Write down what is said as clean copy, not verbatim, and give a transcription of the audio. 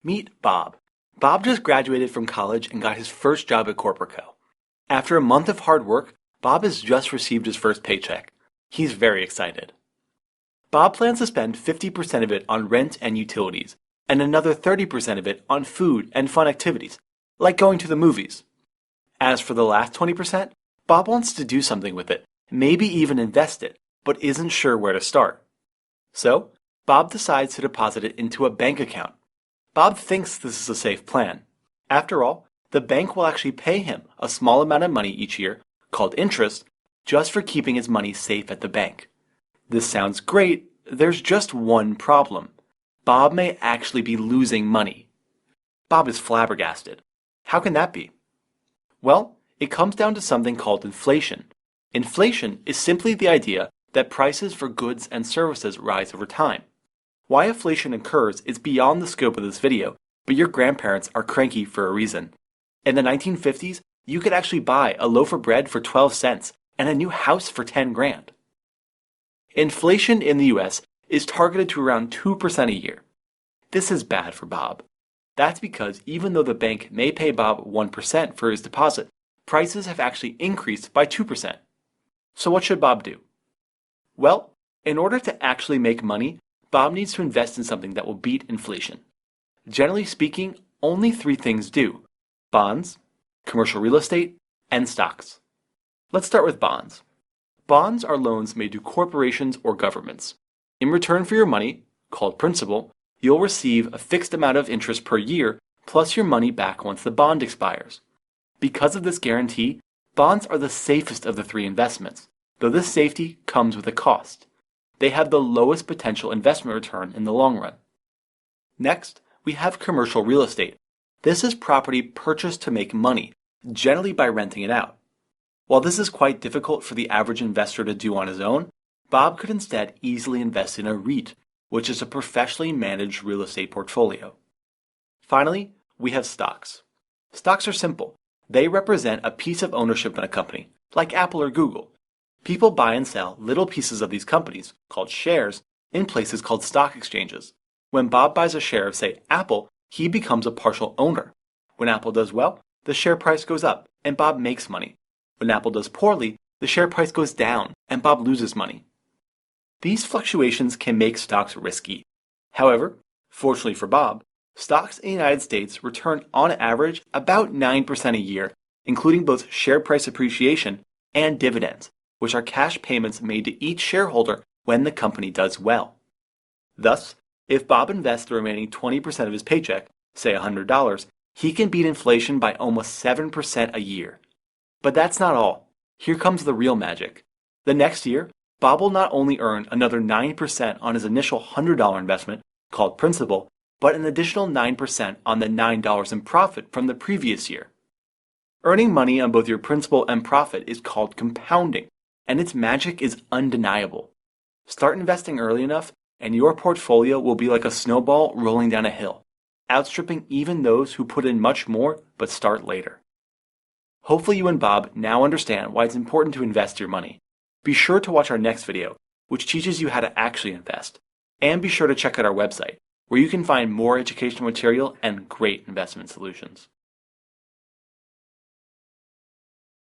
Meet Bob. Bob just graduated from college and got his first job at Corporate Co. After a month of hard work, Bob has just received his first paycheck. He's very excited. Bob plans to spend 50% of it on rent and utilities, and another 30% of it on food and fun activities, like going to the movies. As for the last 20%, Bob wants to do something with it, maybe even invest it, but isn't sure where to start. So, Bob decides to deposit it into a bank account. Bob thinks this is a safe plan. After all, the bank will actually pay him a small amount of money each year, called interest, just for keeping his money safe at the bank. This sounds great, there's just one problem. Bob may actually be losing money. Bob is flabbergasted. How can that be? Well, it comes down to something called inflation. Inflation is simply the idea that prices for goods and services rise over time. Why inflation occurs is beyond the scope of this video, but your grandparents are cranky for a reason. In the 1950s, you could actually buy a loaf of bread for 12 cents and a new house for 10 grand. Inflation in the US is targeted to around 2% a year. This is bad for Bob. That's because even though the bank may pay Bob 1% for his deposit, prices have actually increased by 2%. So what should Bob do? Well, in order to actually make money, Bob needs to invest in something that will beat inflation. Generally speaking, only three things do: bonds, commercial real estate, and stocks. Let's start with bonds. Bonds are loans made to corporations or governments. In return for your money, called principal, you'll receive a fixed amount of interest per year plus your money back once the bond expires. Because of this guarantee, bonds are the safest of the three investments, though this safety comes with a cost. They have the lowest potential investment return in the long run. Next, we have commercial real estate. This is property purchased to make money, generally by renting it out. While this is quite difficult for the average investor to do on his own, Bob could instead easily invest in a REIT, which is a professionally managed real estate portfolio. Finally, we have stocks. Stocks are simple. They represent a piece of ownership in a company, like Apple or Google. People buy and sell little pieces of these companies, called shares, in places called stock exchanges. When Bob buys a share of, say, Apple, he becomes a partial owner. When Apple does well, the share price goes up, and Bob makes money. When Apple does poorly, the share price goes down, and Bob loses money. These fluctuations can make stocks risky. However, fortunately for Bob, stocks in the United States return on average about 9% a year, including both share price appreciation and dividends, which are cash payments made to each shareholder when the company does well. Thus, if Bob invests the remaining 20% of his paycheck, say $100, he can beat inflation by almost 7% a year. But that's not all. Here comes the real magic. The next year, Bob will not only earn another 9% on his initial $100 investment, called principal, but an additional 9% on the $9 in profit from the previous year. Earning money on both your principal and profit is called compounding, and its magic is undeniable. Start investing early enough, and your portfolio will be like a snowball rolling down a hill, outstripping even those who put in much more but start later. Hopefully you and Bob now understand why it's important to invest your money. Be sure to watch our next video, which teaches you how to actually invest. And be sure to check out our website, where you can find more educational material and great investment solutions.